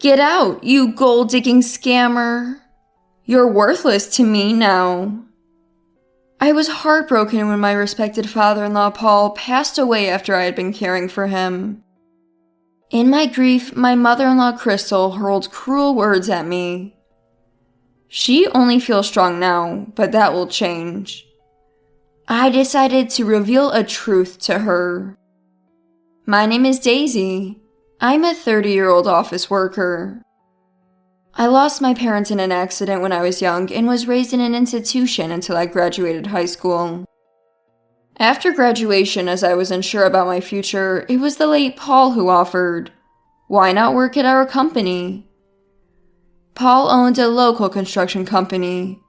Get out, you gold-digging scammer. You're worthless to me now. I was heartbroken when my respected father-in-law Paul passed away after I had been caring for him. In my grief, my mother-in-law Crystal hurled cruel words at me. She only feels strong now, but that will change. I decided to reveal a truth to her. My name is Daisy. I'm a 30-year-old office worker. I lost my parents in an accident when I was young and was raised in an institution until I graduated high school. After graduation, as I was unsure about my future, it was the late Paul who offered, "Why not work at our company?" Paul owned a local construction company.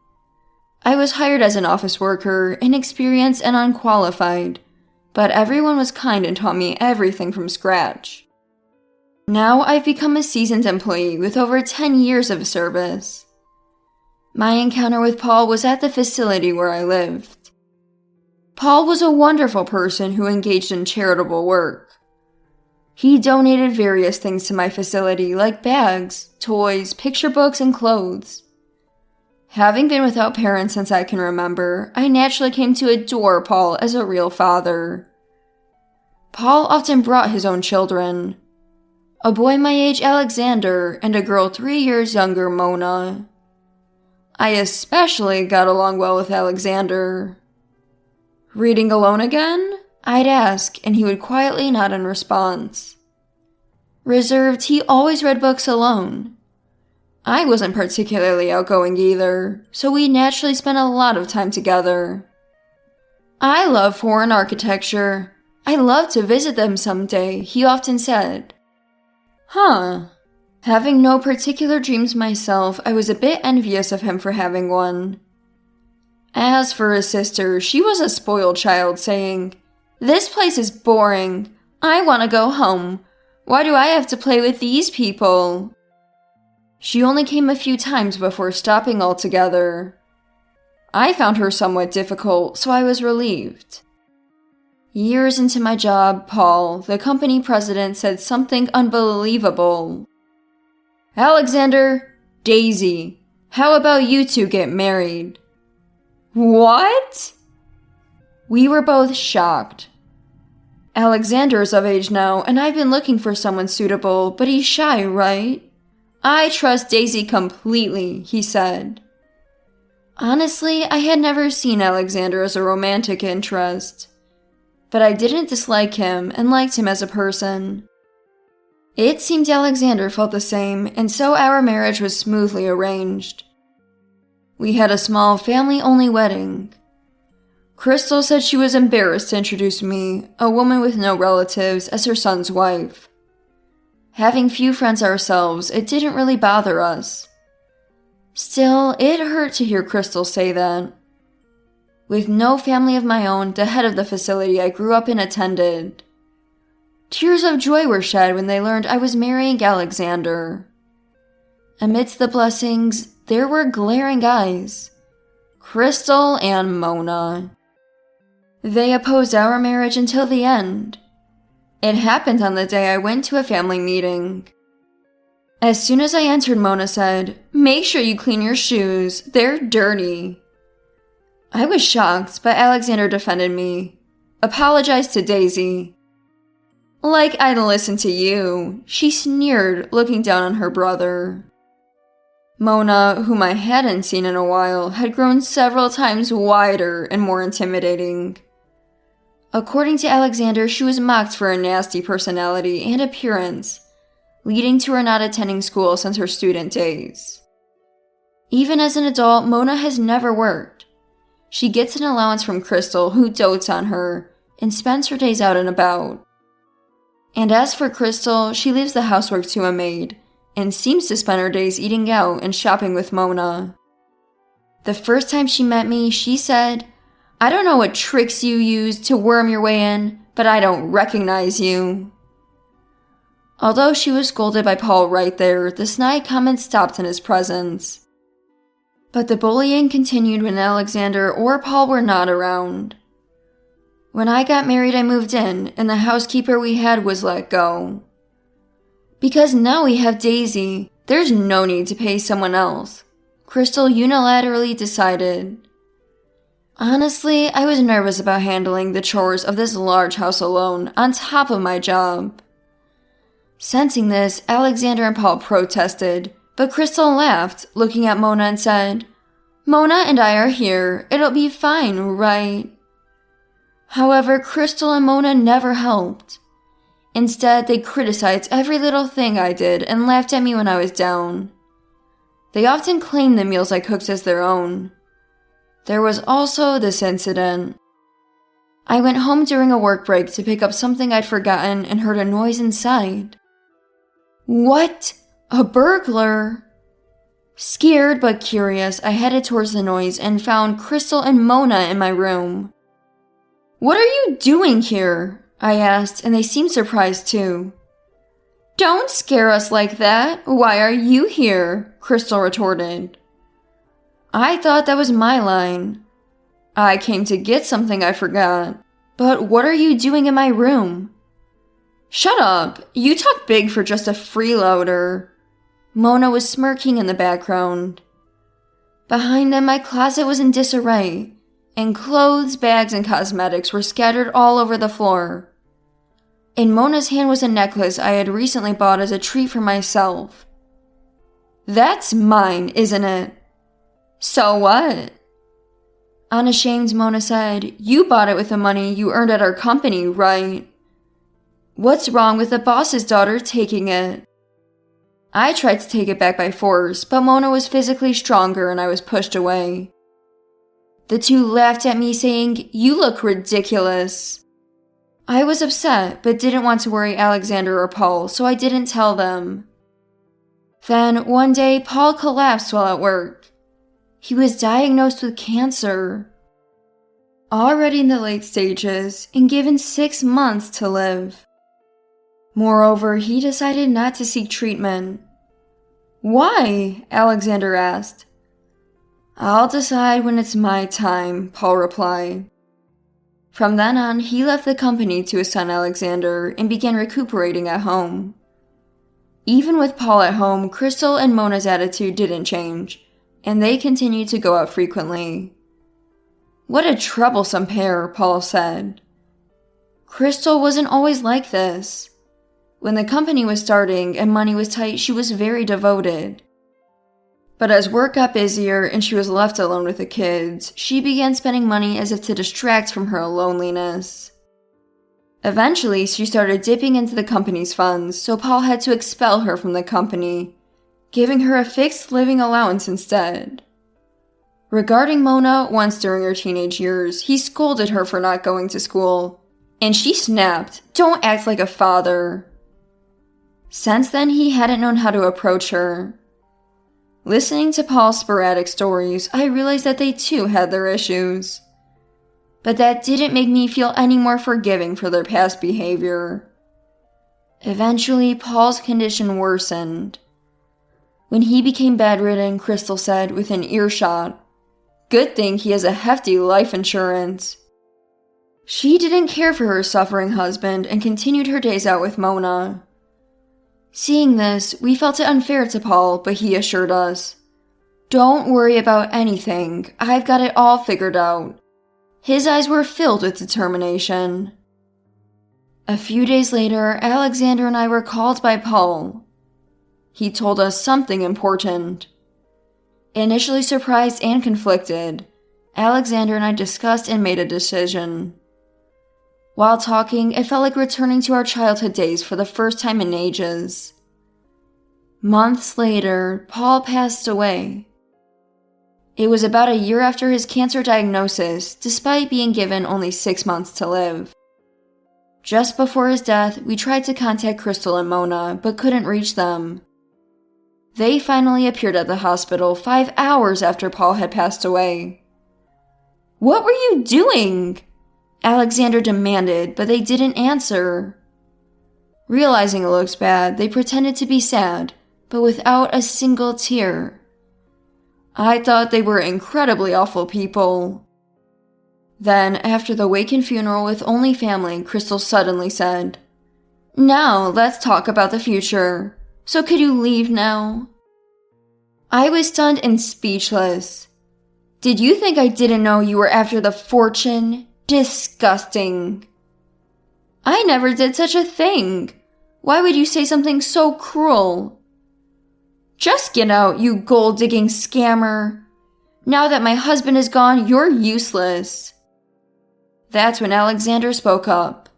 I was hired as an office worker, inexperienced and unqualified, but everyone was kind and taught me everything from scratch. Now I've become a seasoned employee with over 10 years of service. My encounter with Paul was at the facility where I lived. Paul was a wonderful person who engaged in charitable work. He donated various things to my facility like bags, toys, picture books, and clothes. Having been without parents since I can remember, I naturally came to adore Paul as a real father. Paul often brought his own children. A boy my age, Alexander, and a girl 3 years younger, Mona. I especially got along well with Alexander. "Reading alone again?" I'd ask, and he would quietly nod in response. Reserved, he always read books alone. I wasn't particularly outgoing either, so we naturally spent a lot of time together. "I love foreign architecture. I'd love to visit them someday," he often said. Huh. Having no particular dreams myself, I was a bit envious of him for having one. As for his sister, she was a spoiled child, saying, "This place is boring. I want to go home. Why do I have to play with these people?" She only came a few times before stopping altogether. I found her somewhat difficult, so I was relieved. Years into my job, Paul, the company president, said something unbelievable. "Alexander, Daisy, how about you two get married?" What? We were both shocked. Alexander is of age now, and I've been looking for someone suitable, but he's shy, right? "I trust Daisy completely," he said. Honestly, I had never seen Alexander as a romantic interest. But I didn't dislike him and liked him as a person. It seemed Alexander felt the same, and so our marriage was smoothly arranged. We had a small family-only wedding. Crystal said she was embarrassed to introduce me, a woman with no relatives, as her son's wife. Having few friends ourselves, it didn't really bother us. Still, it hurt to hear Crystal say that. With no family of my own, the head of the facility I grew up in attended. Tears of joy were shed when they learned I was marrying Alexander. Amidst the blessings, there were glaring eyes. Crystal and Mona. They opposed our marriage until the end. It happened on the day I went to a family meeting. As soon as I entered, Mona said, "Make sure you clean your shoes. They're dirty." I was shocked, but Alexander defended me. Apologized to Daisy. "Like I'd listen to you," she sneered, looking down on her brother. Mona, whom I hadn't seen in a while, had grown several times wider and more intimidating. According to Alexander, she was mocked for her nasty personality and appearance, leading to her not attending school since her student days. Even as an adult, Mona has never worked. She gets an allowance from Crystal, who dotes on her, and spends her days out and about. And as for Crystal, she leaves the housework to a maid, and seems to spend her days eating out and shopping with Mona. The first time she met me, she said, "I don't know what tricks you use to worm your way in, but I don't recognize you." Although she was scolded by Paul right there, the snide comment stopped in his presence. But the bullying continued when Alexander or Paul were not around. When I got married, I moved in, and the housekeeper we had was let go. Because now we have Daisy, there's no need to pay someone else, Crystal unilaterally decided. Honestly, I was nervous about handling the chores of this large house alone, on top of my job. Sensing this, Alexander and Paul protested, but Crystal laughed, looking at Mona and said, "Mona and I are here. It'll be fine, right?" However, Crystal and Mona never helped. Instead, they criticized every little thing I did and laughed at me when I was down. They often claimed the meals I cooked as their own. There was also this incident. I went home during a work break to pick up something I'd forgotten and heard a noise inside. What? A burglar? Scared but curious, I headed towards the noise and found Crystal and Mona in my room. "What are you doing here?" I asked, and they seemed surprised too. "Don't scare us like that. Why are you here?" Crystal retorted. I thought that was my line. "I came to get something I forgot. But what are you doing in my room?" "Shut up! You talk big for just a freeloader." Mona was smirking in the background. Behind them, my closet was in disarray, and clothes, bags, and cosmetics were scattered all over the floor. In Mona's hand was a necklace I had recently bought as a treat for myself. "That's mine, isn't it?" "So what?" Unashamed, Mona said, "You bought it with the money you earned at our company, right? What's wrong with the boss's daughter taking it?" I tried to take it back by force, but Mona was physically stronger and I was pushed away. The two laughed at me, saying, "You look ridiculous." I was upset, but didn't want to worry Alexander or Paul, so I didn't tell them. Then, one day, Paul collapsed while at work. He was diagnosed with cancer. Already in the late stages, and given 6 months to live. Moreover, he decided not to seek treatment. "Why?" Alexander asked. "I'll decide when it's my time," Paul replied. From then on, he left the company to his son Alexander and began recuperating at home. Even with Paul at home, Crystal and Mona's attitude didn't change, and they continued to go out frequently. "What a troublesome pair," Paul said. Crystal wasn't always like this. When the company was starting and money was tight, she was very devoted. But as work got busier and she was left alone with the kids, she began spending money as if to distract from her loneliness. Eventually, she started dipping into the company's funds, so Paul had to expel her from the company, giving her a fixed living allowance instead. Regarding Mona, once during her teenage years, he scolded her for not going to school, and she snapped, "Don't act like a father." Since then, he hadn't known how to approach her. Listening to Paul's sporadic stories, I realized that they too had their issues. But that didn't make me feel any more forgiving for their past behavior. Eventually, Paul's condition worsened. When he became bedridden, Crystal said, within earshot, "Good thing he has a hefty life insurance." She didn't care for her suffering husband and continued her days out with Mona. Seeing this, we felt it unfair to Paul, but he assured us, "Don't worry about anything. I've got it all figured out." His eyes were filled with determination. A few days later, Alexander and I were called by Paul. He told us something important. Initially surprised and conflicted, Alexander and I discussed and made a decision. While talking, it felt like returning to our childhood days for the first time in ages. Months later, Paul passed away. It was about a year after his cancer diagnosis, despite being given only 6 months to live. Just before his death, we tried to contact Crystal and Mona, but couldn't reach them. They finally appeared at the hospital 5 hours after Paul had passed away. "What were you doing?" Alexander demanded, but they didn't answer. Realizing it looked bad, they pretended to be sad, but without a single tear. I thought they were incredibly awful people. Then, after the wake and funeral with only family, Crystal suddenly said, "Now, let's talk about the future. So could you leave now? I was stunned and speechless. Did you think I didn't know you were after the fortune? Disgusting. I never did such a thing. Why would you say something so cruel? Just get out, you gold-digging scammer. Now that my husband is gone, you're useless. That's when Alexander spoke up.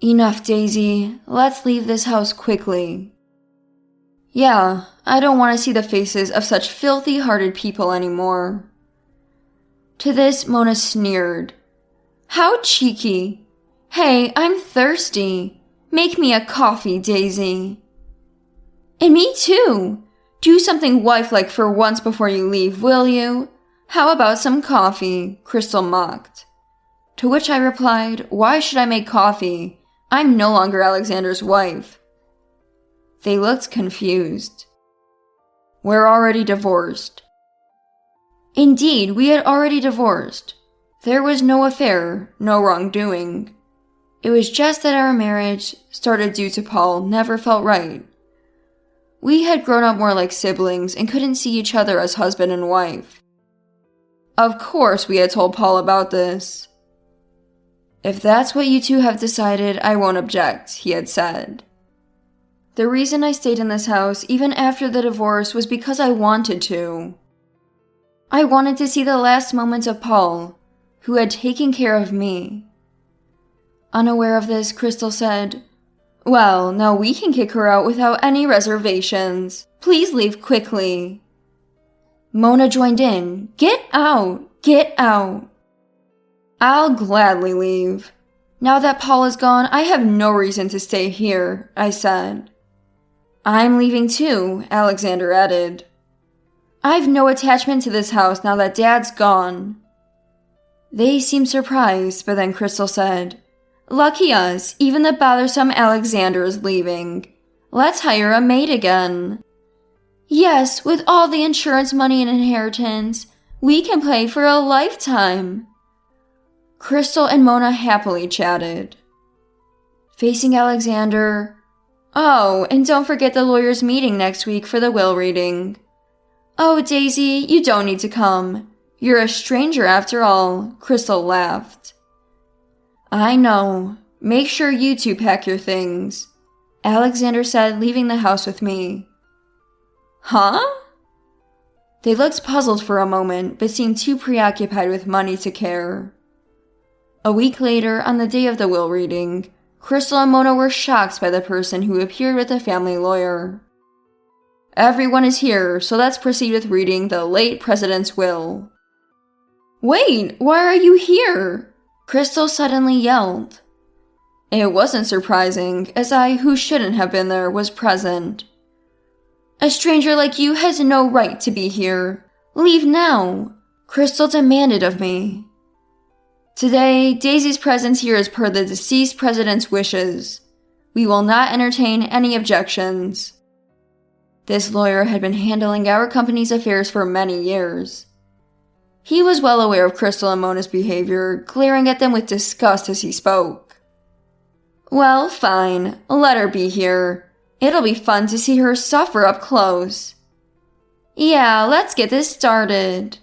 Enough, Daisy. Let's leave this house quickly. Yeah, I don't want to see the faces of such filthy-hearted people anymore. To this, Mona sneered. How cheeky. Hey, I'm thirsty. Make me a coffee, Daisy. And me too. Do something wife-like for once before you leave, will you? How about some coffee? Crystal mocked. To which I replied, why should I make coffee? I'm no longer Alexander's wife. They looked confused. We're already divorced. Indeed, we had already divorced. There was no affair, no wrongdoing. It was just that our marriage, started due to Paul, never felt right. We had grown up more like siblings and couldn't see each other as husband and wife. Of course we had told Paul about this. If that's what you two have decided, I won't object, he had said. The reason I stayed in this house even after the divorce was because I wanted to. I wanted to see the last moments of Paul, who had taken care of me. Unaware of this, Crystal said, Well, now we can kick her out without any reservations. Please leave quickly. Mona joined in. Get out! Get out! I'll gladly leave. Now that Paul is gone, I have no reason to stay here, I said. I'm leaving too, Alexander added. I've no attachment to this house now that Dad's gone. They seemed surprised, but then Crystal said, Lucky us, even the bothersome Alexander is leaving. Let's hire a maid again. Yes, with all the insurance money and inheritance, we can play for a lifetime. Crystal and Mona happily chatted. Facing Alexander, Oh, and don't forget the lawyer's meeting next week for the will reading. Oh, Daisy, you don't need to come. You're a stranger after all, Crystal laughed. I know. Make sure you two pack your things, Alexander said, leaving the house with me. Huh? They looked puzzled for a moment, but seemed too preoccupied with money to care. A week later, on the day of the will reading, Crystal and Mona were shocked by the person who appeared with the family lawyer. Everyone is here, so let's proceed with reading the late president's will. Wait, why are you here? Crystal suddenly yelled. It wasn't surprising, as I, who shouldn't have been there, was present. A stranger like you has no right to be here. Leave now, Crystal demanded of me. Today, Daisy's presence here is per the deceased president's wishes. We will not entertain any objections. This lawyer had been handling our company's affairs for many years. He was well aware of Crystal and Mona's behavior, glaring at them with disgust as he spoke. Well, fine. Let her be here. It'll be fun to see her suffer up close. Yeah, let's get this started.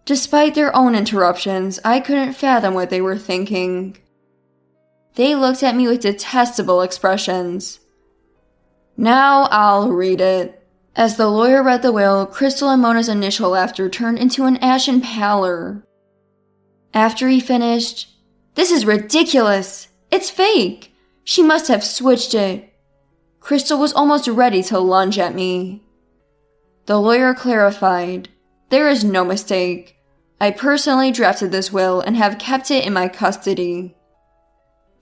Despite their own interruptions, I couldn't fathom what they were thinking. They looked at me with detestable expressions. Now I'll read it. As the lawyer read the will, Crystal and Mona's initial laughter turned into an ashen pallor. After he finished, This is ridiculous! It's fake! She must have switched it. Crystal was almost ready to lunge at me. The lawyer clarified, There is no mistake. I personally drafted this will and have kept it in my custody.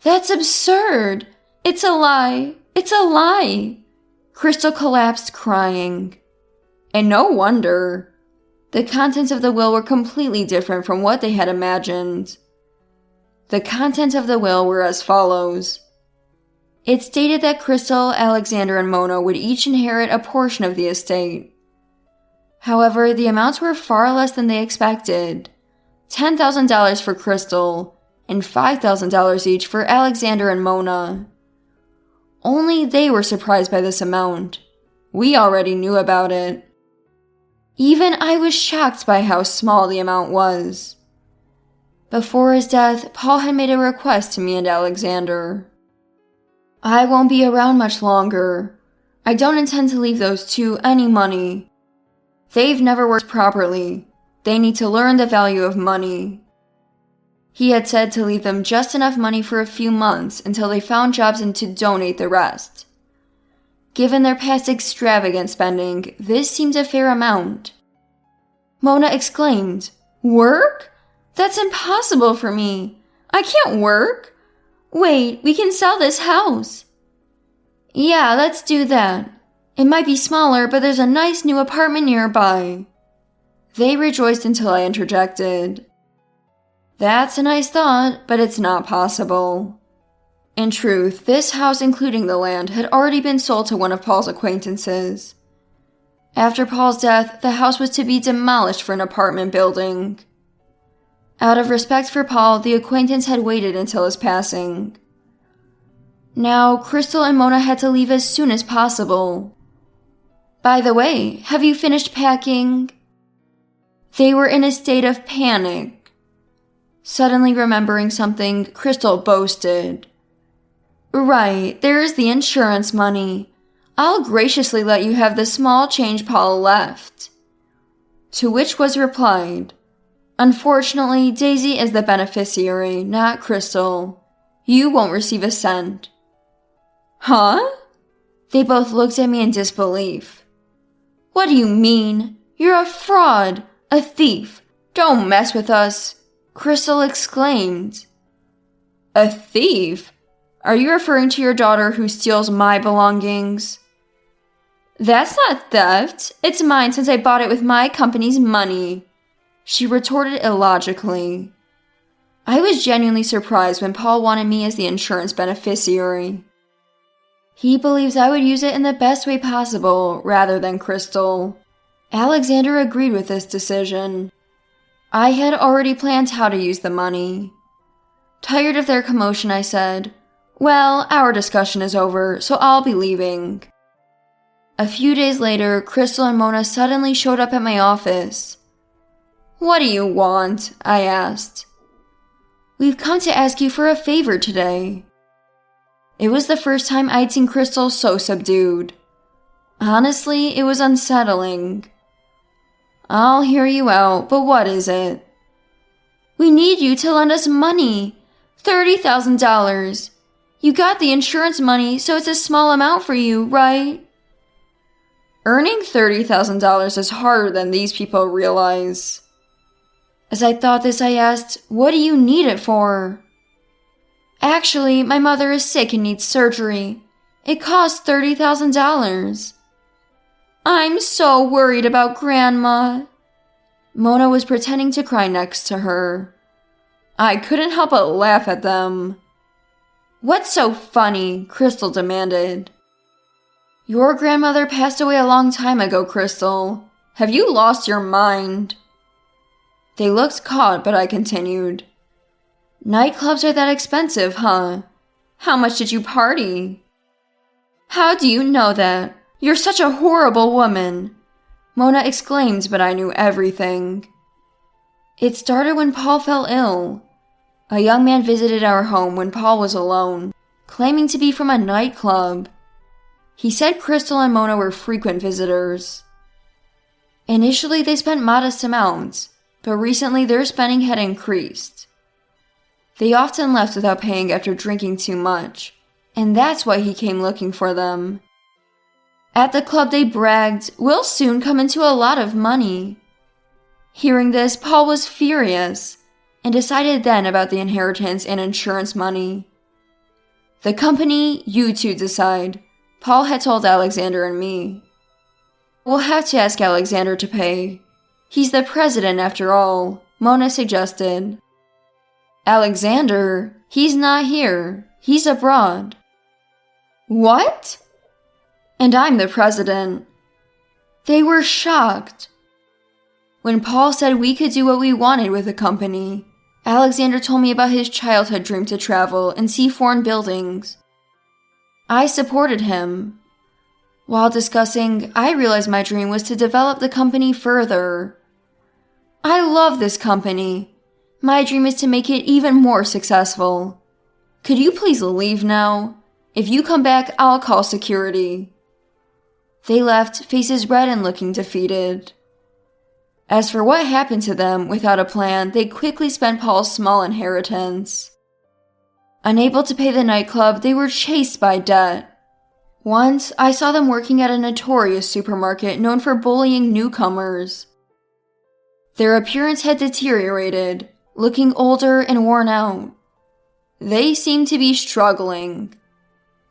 That's absurd! It's a lie! It's a lie! Crystal collapsed crying. And no wonder. The contents of the will were completely different from what they had imagined. The contents of the will were as follows. It stated that Crystal, Alexander, and Mona would each inherit a portion of the estate. However, the amounts were far less than they expected. $10,000 for Crystal, and $5,000 each for Alexander and Mona. Only they were surprised by this amount. We already knew about it. Even I was shocked by how small the amount was. Before his death, Paul had made a request to me and Alexander. I won't be around much longer. I don't intend to leave those two any money. They've never worked properly. They need to learn the value of money. He had said to leave them just enough money for a few months until they found jobs and to donate the rest. Given their past extravagant spending, this seemed a fair amount. Mona exclaimed, "Work? That's impossible for me. I can't work. Wait, we can sell this house." "Yeah, let's do that. It might be smaller, but there's a nice new apartment nearby." They rejoiced until I interjected. "That's a nice thought, but it's not possible." In truth, this house, including the land, had already been sold to one of Paul's acquaintances. After Paul's death, the house was to be demolished for an apartment building. Out of respect for Paul, the acquaintance had waited until his passing. Now, Crystal and Mona had to leave as soon as possible. "By the way, have you finished packing?" They were in a state of panic. Suddenly remembering something, Crystal boasted. "Right, there is the insurance money. I'll graciously let you have the small change Paul left." To which was replied, "Unfortunately, Daisy is the beneficiary, not Crystal. You won't receive a cent." "Huh?" They both looked at me in disbelief. "What do you mean? You're a fraud, a thief. Don't mess with us," Crystal exclaimed. "A thief? Are you referring to your daughter who steals my belongings?" "That's not theft. It's mine since I bought it with my company's money," she retorted illogically. I was genuinely surprised when Paul wanted me as the insurance beneficiary. He believes I would use it in the best way possible, rather than Crystal. Alexander agreed with this decision. I had already planned how to use the money. Tired of their commotion, I said, "Well, our discussion is over, so I'll be leaving." A few days later, Crystal and Mona suddenly showed up at my office. "What do you want?" I asked. "We've come to ask you for a favor today." It was the first time I'd seen Crystal so subdued. Honestly, it was unsettling. "I'll hear you out, but what is it?" "We need you to lend us money. $30,000. You got the insurance money, so it's a small amount for you, right?" Earning $30,000 is harder than these people realize. As I thought this, I asked, "What do you need it for?" "Actually, my mother is sick and needs surgery. It costs $30,000. "I'm so worried about Grandma." Mona was pretending to cry next to her. I couldn't help but laugh at them. "What's so funny?" Crystal demanded. "Your grandmother passed away a long time ago, Crystal. Have you lost your mind?" They looked caught, but I continued. "Nightclubs are that expensive, huh? How much did you party?" "How do you know that? You're such a horrible woman," Mona exclaimed, but I knew everything. It started when Paul fell ill. A young man visited our home when Paul was alone, claiming to be from a nightclub. He said Crystal and Mona were frequent visitors. Initially, they spent modest amounts, but recently their spending had increased. They often left without paying after drinking too much, and that's why he came looking for them. At the club, they bragged, "We'll soon come into a lot of money." Hearing this, Paul was furious, and decided then about the inheritance and insurance money. "The company, you two decide," Paul had told Alexander and me. "We'll have to ask Alexander to pay. He's the president after all," Mona suggested. "Alexander? He's not here. He's abroad." "What?" "And I'm the president." They were shocked. When Paul said we could do what we wanted with the company, Alexander told me about his childhood dream to travel and see foreign buildings. I supported him. While discussing, I realized my dream was to develop the company further. I love this company. My dream is to make it even more successful. Could you please leave now? If you come back, I'll call security. They left, faces red and looking defeated. As for what happened to them without a plan, they quickly spent Paul's small inheritance. Unable to pay the nightclub, they were chased by debt. Once, I saw them working at a notorious supermarket known for bullying newcomers. Their appearance had deteriorated, looking older and worn out. They seemed to be struggling,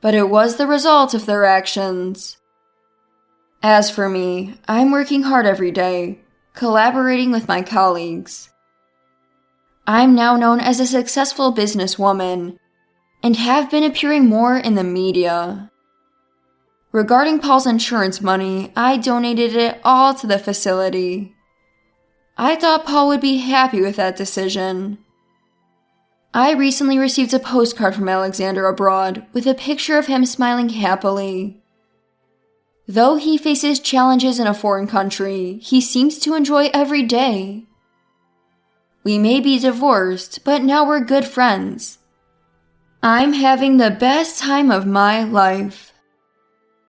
but it was the result of their actions. As for me, I'm working hard every day, collaborating with my colleagues. I'm now known as a successful businesswoman and have been appearing more in the media. Regarding Paul's insurance money, I donated it all to the facility. I thought Paul would be happy with that decision. I recently received a postcard from Alexander abroad with a picture of him smiling happily. Though he faces challenges in a foreign country, he seems to enjoy every day. We may be divorced, but now we're good friends. I'm having the best time of my life.